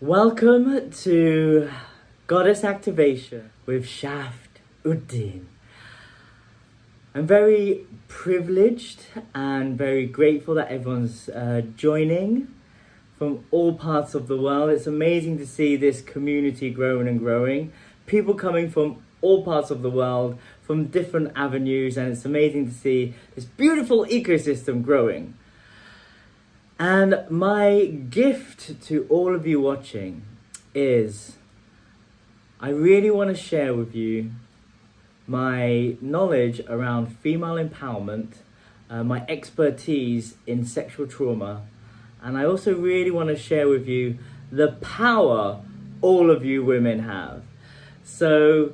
Welcome to Goddess Activation with Shaft Uddin. I'm very privileged and very grateful that everyone's joining from all parts of the world. It's amazing to see this community growing and growing. People coming from all parts of the world, from different avenues, and it's amazing to see this beautiful ecosystem growing. And my gift to all of you watching is I really want to share with you my knowledge around female empowerment, my expertise in sexual trauma, and I also really want to share with you the power all of you women have. So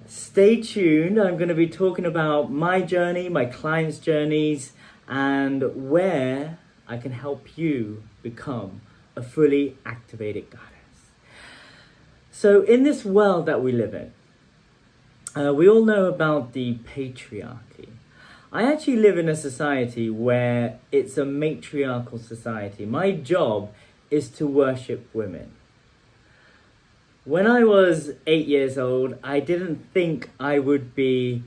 stay tuned. I'm going to be talking about my journey, my clients' journeys, and where I can help you become a fully activated goddess. So in this world that we live in, we all know about the patriarchy. I actually live in a society where it's a matriarchal society. My job is to worship women. When I was 8 years old, I didn't think I would be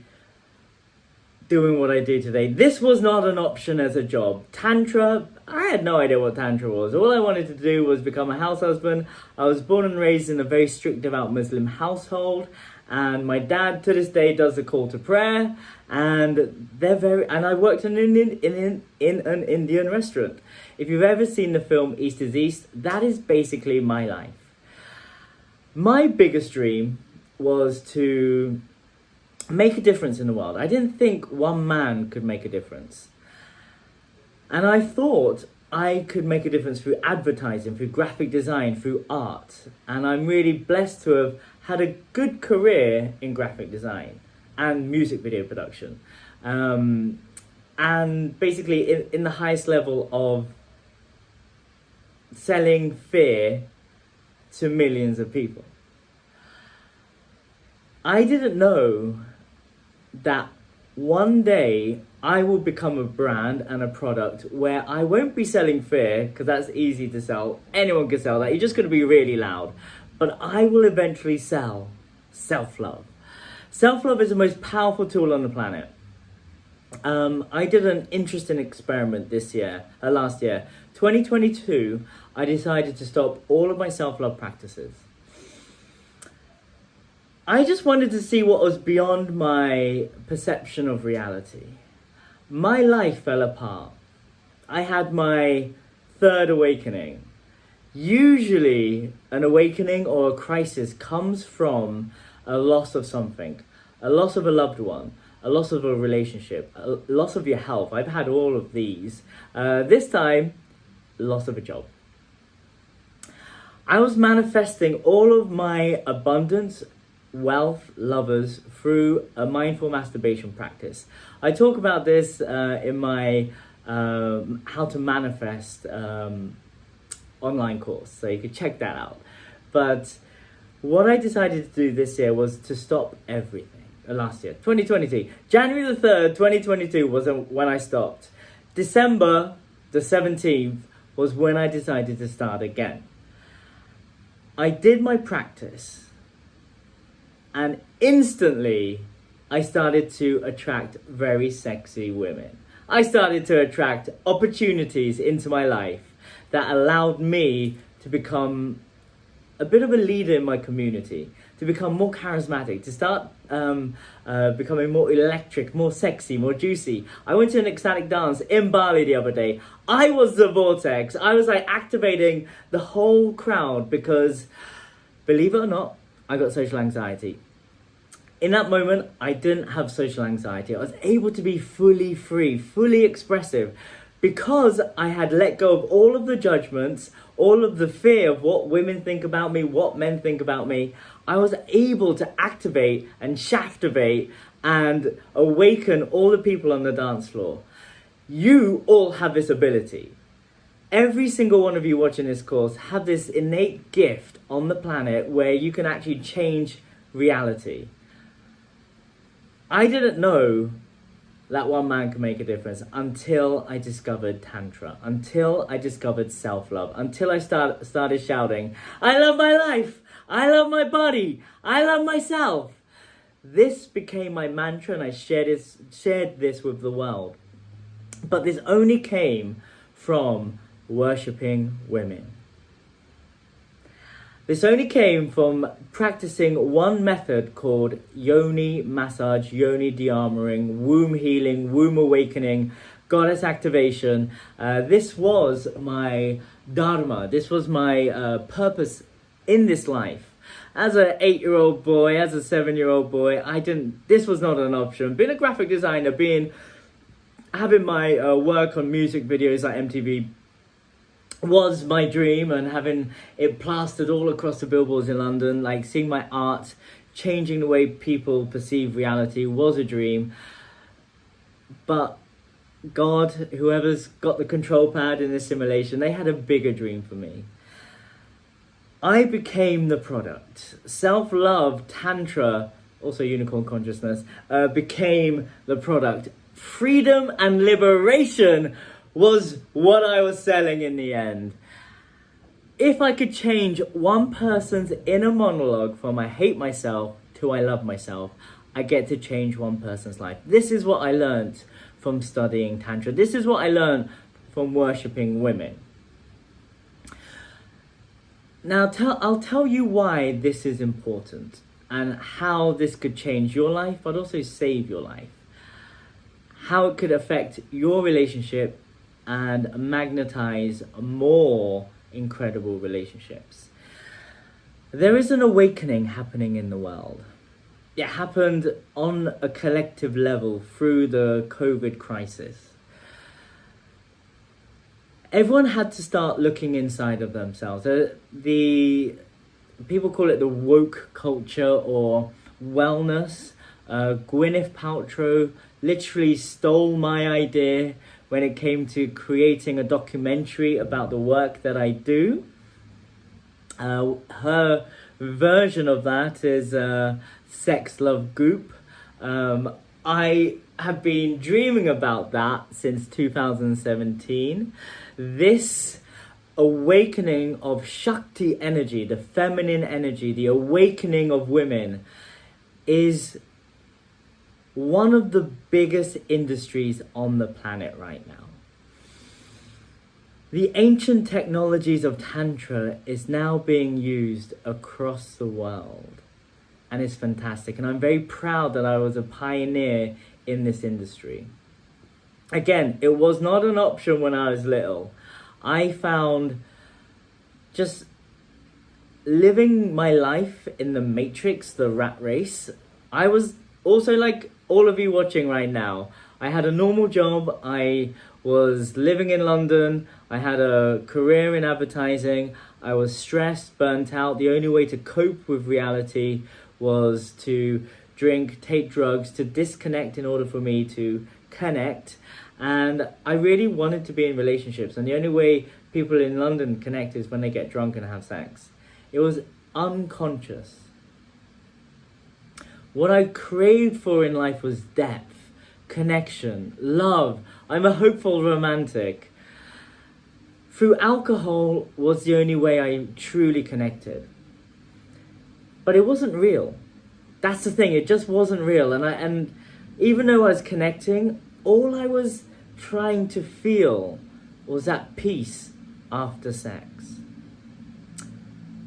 doing what I do today. This was not an option as a job. Tantra, I had no idea what Tantra was. All I wanted to do was become a house husband. I was born and raised in a very strict, devout Muslim household. And my dad, to this day, does the call to prayer. And I worked in an Indian restaurant. If you've ever seen the film East is East, that is basically my life. My biggest dream was to make a difference in the world. I didn't think one man could make a difference. And I thought I could make a difference through advertising, through graphic design, through art. And I'm really blessed to have had a good career in graphic design and music video production. And basically in the highest level of selling fear to millions of people. I didn't know that one day I will become a brand and a product where I won't be selling fear, because that's easy to sell. Anyone can sell that. You're just going to be really loud. But I will eventually sell self-love. Self-love is the most powerful tool on the planet. I did an interesting experiment last year. 2022, I decided to stop all of my self-love practices. I just wanted to see what was beyond my perception of reality. My life fell apart. I had my third awakening. Usually, an awakening or a crisis comes from a loss of something, a loss of a loved one, a loss of a relationship, a loss of your health. I've had all of these. This time, loss of a job. I was manifesting all of my abundance, wealth, lovers through a mindful masturbation practice. I talk about this in my How to Manifest online course, so you can check that out. But what I decided to do this year was to stop everything. Last year, 2022, January the 3rd, 2022 was when I stopped. December the 17th was when I decided to start again. I did my practice. And instantly, I started to attract very sexy women. I started to attract opportunities into my life that allowed me to become a bit of a leader in my community, to become more charismatic, to start becoming more electric, more sexy, more juicy. I went to an ecstatic dance in Bali the other day. I was the vortex. I was like activating the whole crowd because, believe it or not, I got social anxiety. In that moment, I didn't have social anxiety. I was able to be fully free, fully expressive, because I had let go of all of the judgments, all of the fear of what women think about me, what men think about me. I was able to activate and shaftivate and awaken all the people on the dance floor. You all have this ability. Every single one of you watching this course have this innate gift on the planet where you can actually change reality. I didn't know that one man can make a difference, until I discovered Tantra, until I discovered self-love, until I started shouting, I love my life, I love my body, I love myself. This became my mantra, and I shared this with the world. But this only came from worshipping women. This only came from practicing one method called yoni massage, yoni de-armoring, womb healing, womb awakening, goddess activation. This was my dharma. This was my purpose in this life. As an 8-year-old boy, as a 7-year-old boy, this was not an option. Being a graphic designer, having my work on music videos like MTV was my dream, and having it plastered all across the billboards in London, like seeing my art changing the way people perceive reality, was a dream. But God, whoever's got the control pad in this simulation, they had a bigger dream for me. I became the product. Self-love, Tantra, also unicorn consciousness, became the product. Freedom and liberation was what I was selling in the end. If I could change one person's inner monologue from I hate myself to I love myself, I get to change one person's life. This is what I learned from studying Tantra. This is what I learned from worshipping women. Now, I'll tell you why this is important and how this could change your life, but also save your life. How it could affect your relationship and magnetize more incredible relationships. There is an awakening happening in the world. It happened on a collective level through the COVID crisis. Everyone had to start looking inside of themselves. The people call it the woke culture or wellness. Gwyneth Paltrow literally stole my idea when it came to creating a documentary about the work that I do. Her version of that is Sex, Love, Goop. I have been dreaming about that since 2017. This awakening of Shakti energy, the feminine energy, the awakening of women, is one of the biggest industries on the planet right now. The ancient technologies of Tantra is now being used across the world, and it's fantastic. And I'm very proud that I was a pioneer in this industry. Again, it was not an option when I was little. I found just living my life in the matrix, the rat race. I was also like all of you watching right now. I had a normal job. I was living in London. I had a career in advertising. I was stressed, burnt out. The only way to cope with reality was to drink, take drugs, to disconnect in order for me to connect. And I really wanted to be in relationships. And the only way people in London connect is when they get drunk and have sex. It was unconscious. What I craved for in life was depth, connection, love. I'm a hopeful romantic. Through alcohol was the only way I truly connected. But it wasn't real. That's the thing, it just wasn't real. And even though I was connecting, all I was trying to feel was that peace after sex.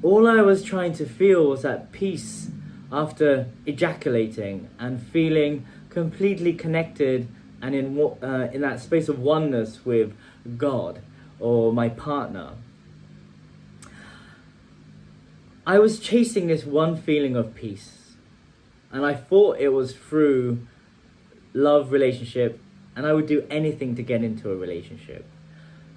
All I was trying to feel was that peace after ejaculating and feeling completely connected and in that space of oneness with God or my partner. I was chasing this one feeling of peace, and I thought it was through love, relationship, and I would do anything to get into a relationship.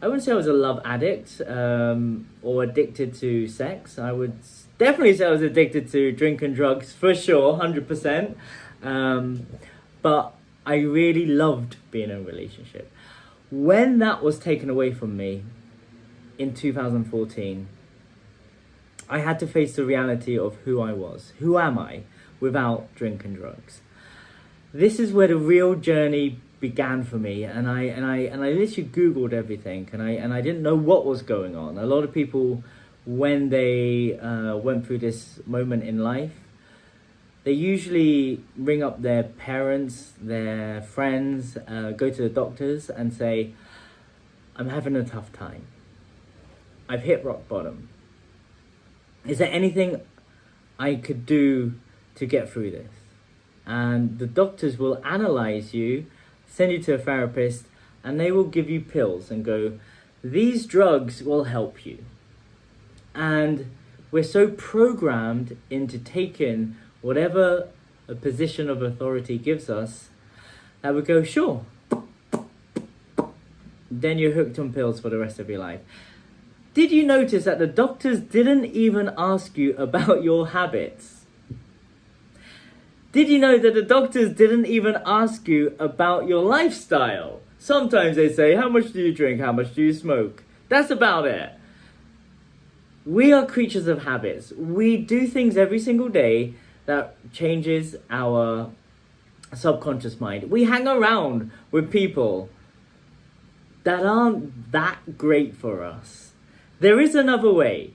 I wouldn't say I was a love addict or addicted to sex. I would definitely say I was addicted to drink and drugs, for sure, 100%. But I really loved being in a relationship. When that was taken away from me in 2014, I had to face the reality of who I was. Who am I without drink and drugs? This is where the real journey began for me, and I literally Googled everything, and I didn't know what was going on. A lot of people, when they went through this moment in life, they usually ring up their parents, their friends, go to the doctors and say, I'm having a tough time. I've hit rock bottom. Is there anything I could do to get through this? And the doctors will analyze you, send you to a therapist, and they will give you pills and go, these drugs will help you. And we're so programmed into taking whatever a position of authority gives us that we go, sure. Then you're hooked on pills for the rest of your life. Did you notice that the doctors didn't even ask you about your habits? Did you know that the doctors didn't even ask you about your lifestyle? Sometimes they say, how much do you drink? How much do you smoke? That's about it. We are creatures of habits. We do things every single day that changes our subconscious mind. We hang around with people that aren't that great for us. There is another way.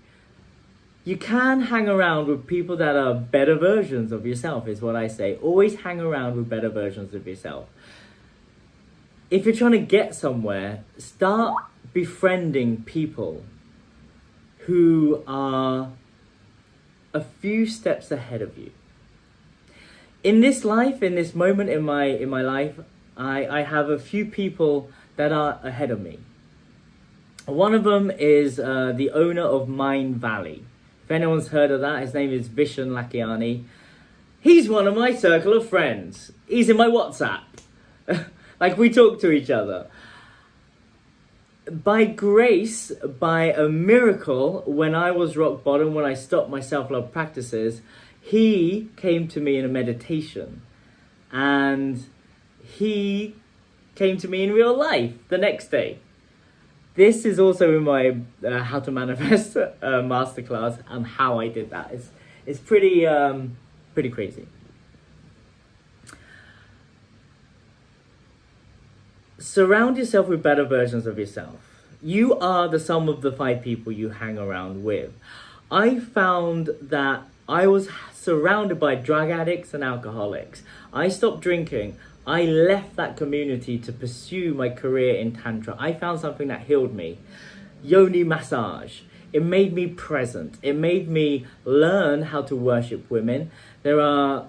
You can hang around with people that are better versions of yourself, is what I say. Always hang around with better versions of yourself. If you're trying to get somewhere, start befriending people who are a few steps ahead of you. In this life, in this moment in my life, I have a few people that are ahead of me. One of them is the owner of Mind Valley. If anyone's heard of that, his name is Vishen Lakiani. He's one of my circle of friends. He's in my WhatsApp. Like, we talk to each other. By grace, by a miracle, when I was rock bottom, when I stopped my self-love practices, he came to me in a meditation. And he came to me in real life the next day. This is also in my How to Manifest masterclass, and how I did that. It's pretty crazy. Surround yourself with better versions of yourself. You are the sum of the 5 people you hang around with. I found that I was surrounded by drug addicts and alcoholics. I stopped drinking. I left that community to pursue my career in Tantra. I found something that healed me. Yoni massage. It made me present. It made me learn how to worship women. There are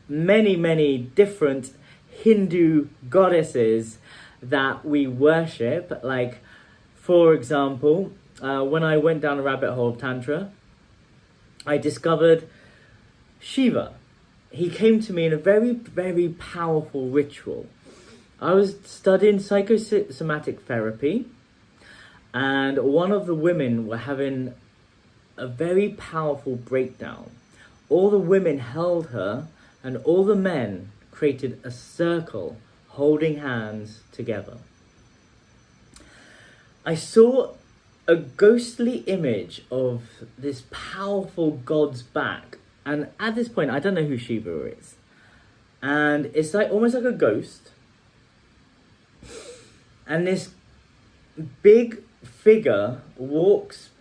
many, many different Hindu goddesses that we worship. Like, for example, when I went down a rabbit hole of Tantra, I discovered Shiva. He came to me in a very, very powerful ritual. I was studying psychosomatic therapy, and one of the women were having a very powerful breakdown. All the women held her, and all the men created a circle holding hands together. I saw a ghostly image of this powerful god's back. And at this point, I don't know who Shiva is. And it's like almost like a ghost. And this big figure walks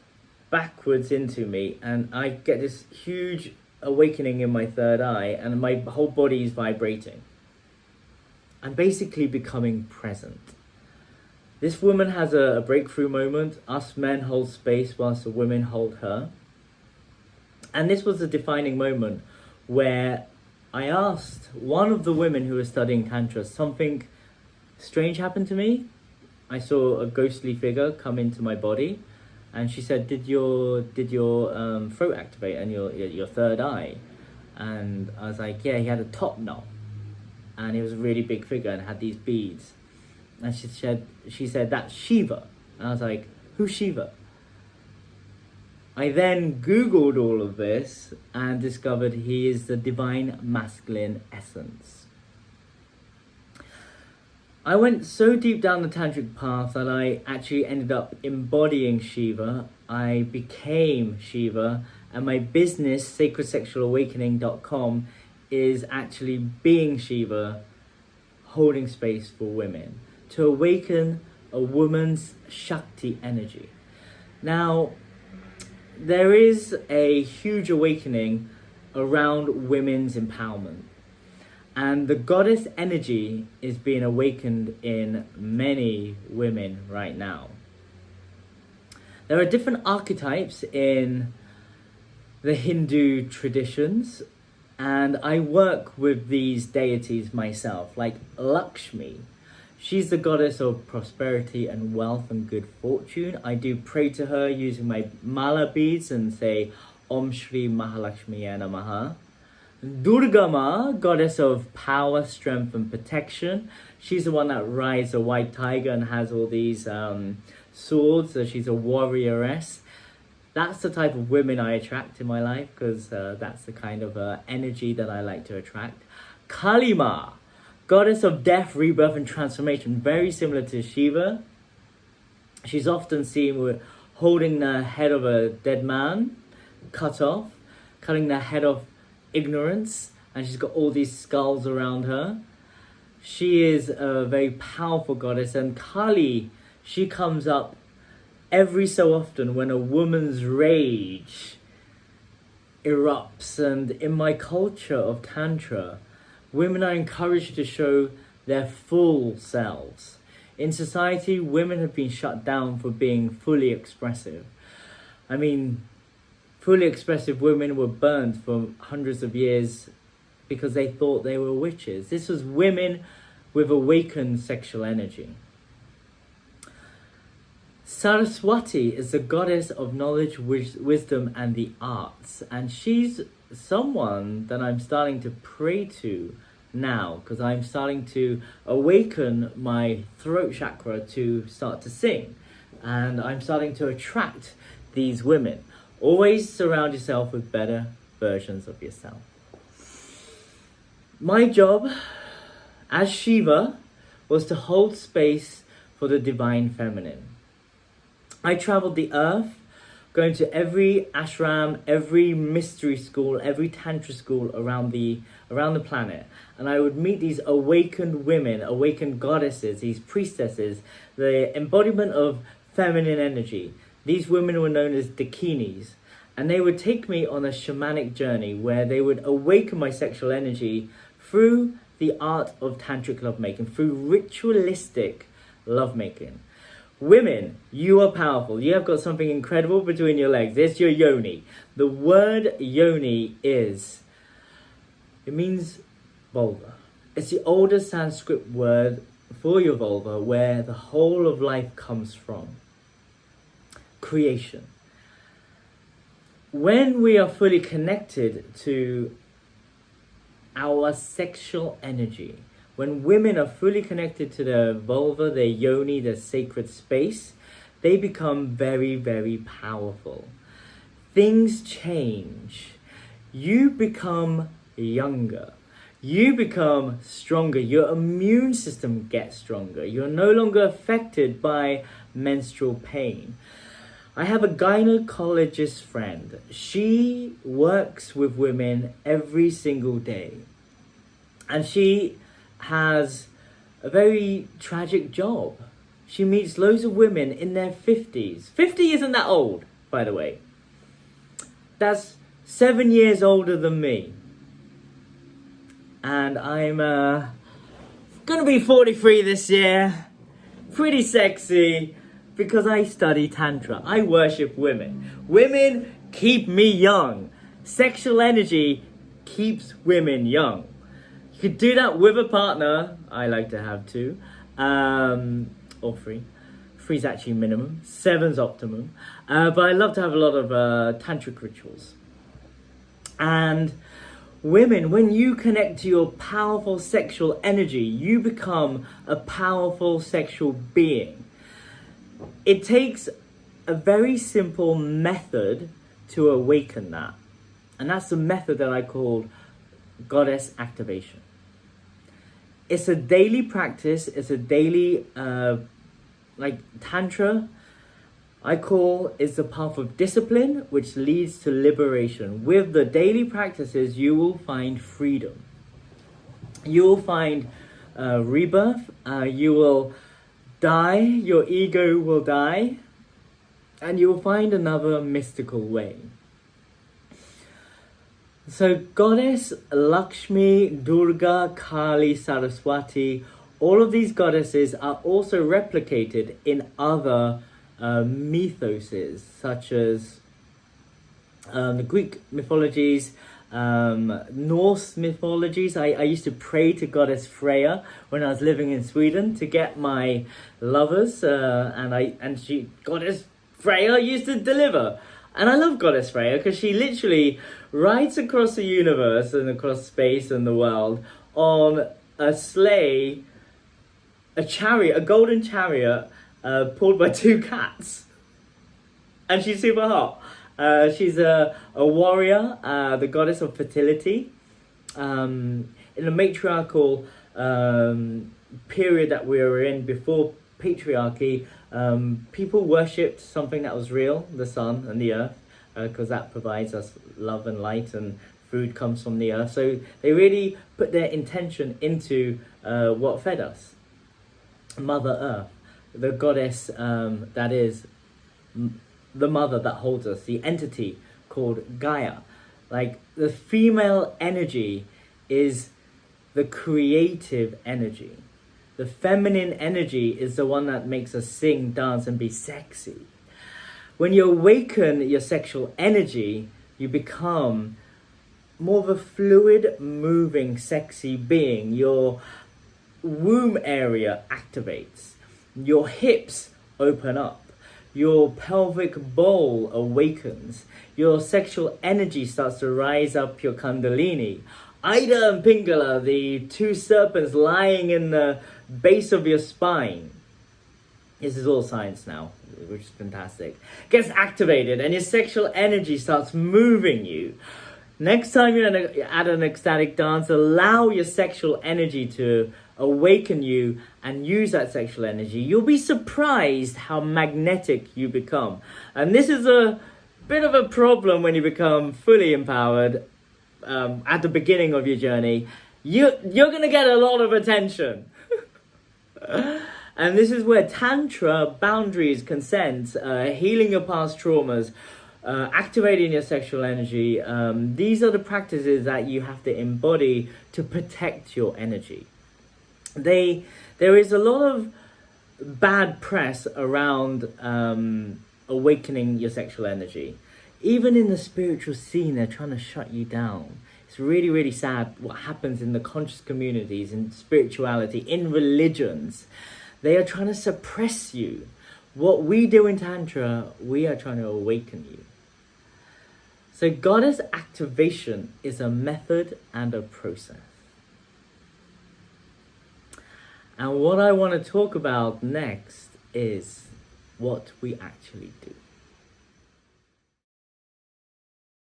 backwards into me, and I get this huge awakening in my third eye, and my whole body is vibrating. I'm basically becoming present. This woman has a breakthrough moment. Us men hold space whilst the women hold her. And this was a defining moment where I asked one of the women who was studying Tantra, something strange happened to me. I saw a ghostly figure come into my body, and she said, did your throat activate and your third eye? And I was like, yeah, he had a top knot, and he was a really big figure and had these beads. And she said, that's Shiva. And I was like, who's Shiva? I then Googled all of this and discovered he is the divine masculine essence. I went so deep down the tantric path that I actually ended up embodying Shiva. I became Shiva, and my business, sacredsexualawakening.com, is actually being Shiva, holding space for women, to awaken a woman's Shakti energy. Now, there is a huge awakening around women's empowerment. And the goddess energy is being awakened in many women right now. There are different archetypes in the Hindu traditions, and I work with these deities myself, like Lakshmi. She's the goddess of prosperity and wealth and good fortune. I do pray to her using my mala beads and say, Om Shri Mahalakshmiya Namaha. Durga Ma, goddess of power, strength and protection. She's the one that rides a white tiger and has all these swords, so she's a warrioress. That's the type of women I attract in my life, because that's the kind of energy that I like to attract. Kali Ma, goddess of death, rebirth and transformation, very similar to Shiva. She's often seen with holding the head of a dead man, cut off, cutting the head off ignorance, and she's got all these skulls around her. She is a very powerful goddess, and Kali, she comes up every so often when a woman's rage erupts. And in my culture of Tantra, women are encouraged to show their full selves. In society, women have been shut down for being fully expressive. I mean, fully expressive women were burnt for hundreds of years because they thought they were witches. This was women with awakened sexual energy. Saraswati is the goddess of knowledge, wisdom and the arts, and she's someone that I'm starting to pray to now, because I'm starting to awaken my throat chakra to start to sing, and I'm starting to attract these women. Always surround yourself with better versions of yourself. My job as Shiva was to hold space for the divine feminine. I traveled the earth, going to every ashram, every mystery school, every tantra school around the planet. And I would meet these awakened women, awakened goddesses, these priestesses, the embodiment of feminine energy. These women were known as dakinis. And they would take me on a shamanic journey where they would awaken my sexual energy through the art of tantric lovemaking, through ritualistic lovemaking. Women, you are powerful. You have got something incredible between your legs. It's your yoni. The word yoni it means vulva. It's the oldest Sanskrit word for your vulva, where the whole of life comes from. Creation. When we are fully connected to our sexual energy, when women are fully connected to their vulva, their yoni, their sacred space, they become very, very powerful. Things change. You become younger. You become stronger. Your immune system gets stronger. You're no longer affected by menstrual pain. I have a gynecologist friend. She works with women every single day. And she has a very tragic job. She meets loads of women in their 50s. 50 isn't that old, by the way. That's 7 years older than me. And I'm gonna be 43 this year. Pretty sexy, because I study Tantra. I worship women. Women keep me young. Sexual energy keeps women young. You could do that with a partner. I like to have two, or three. Three's actually minimum. 7's optimum. But I love to have a lot of tantric rituals. And women, when you connect to your powerful sexual energy, you become a powerful sexual being. It takes a very simple method to awaken that. And that's the method that I call goddess activation. It's a daily practice. It's a daily, like Tantra, I call is the path of discipline, which leads to liberation. With the daily practices, you will find freedom. You will find rebirth. You will die, your ego will die, and you will find another mystical way. So Goddess Lakshmi, Durga, Kali, Saraswati, all of these goddesses are also replicated in other mythoses, such as the Greek mythologies, Norse mythologies. I used to pray to Goddess Freya when I was living in Sweden to get my lovers, Goddess Freya used to deliver. And I love Goddess Freya because she literally rides across the universe and across space and the world on a sleigh, a chariot, a golden chariot pulled by two cats. And she's super hot. She's a warrior, the goddess of fertility. In the matriarchal period that we were in before patriarchy, people worshipped something that was real, the sun and the earth, because that provides us love and light, and food comes from the earth. So they really put their intention into what fed us. Mother Earth, the goddess that is the mother that holds us, the entity called Gaia. Like, the female energy is the creative energy. The feminine energy is the one that makes us sing, dance, and be sexy. When you awaken your sexual energy, you become more of a fluid, moving, sexy being. Your womb area activates. Your hips open up. Your pelvic bowl awakens. Your sexual energy starts to rise up your kundalini. Ida and Pingala, the two serpents lying in the base of your spine. This is all science now, which is fantastic. Gets activated and your sexual energy starts moving you. Next time you're at an ecstatic dance, allow your sexual energy to awaken you and use that sexual energy. You'll be surprised how magnetic you become. And this is a bit of a problem when you become fully empowered at the beginning of your journey. You're going to get a lot of attention. And this is where Tantra, boundaries, consent, healing your past traumas, activating your sexual energy, these are the practices that you have to embody to protect your energy. There is a lot of bad press around awakening your sexual energy. Even in the spiritual scene, they're trying to shut you down. It's really, really sad what happens in the conscious communities, in spirituality, in religions. They are trying to suppress you. What we do in Tantra, we are trying to awaken you. So goddess activation is a method and a process. And what I want to talk about next is what we actually do.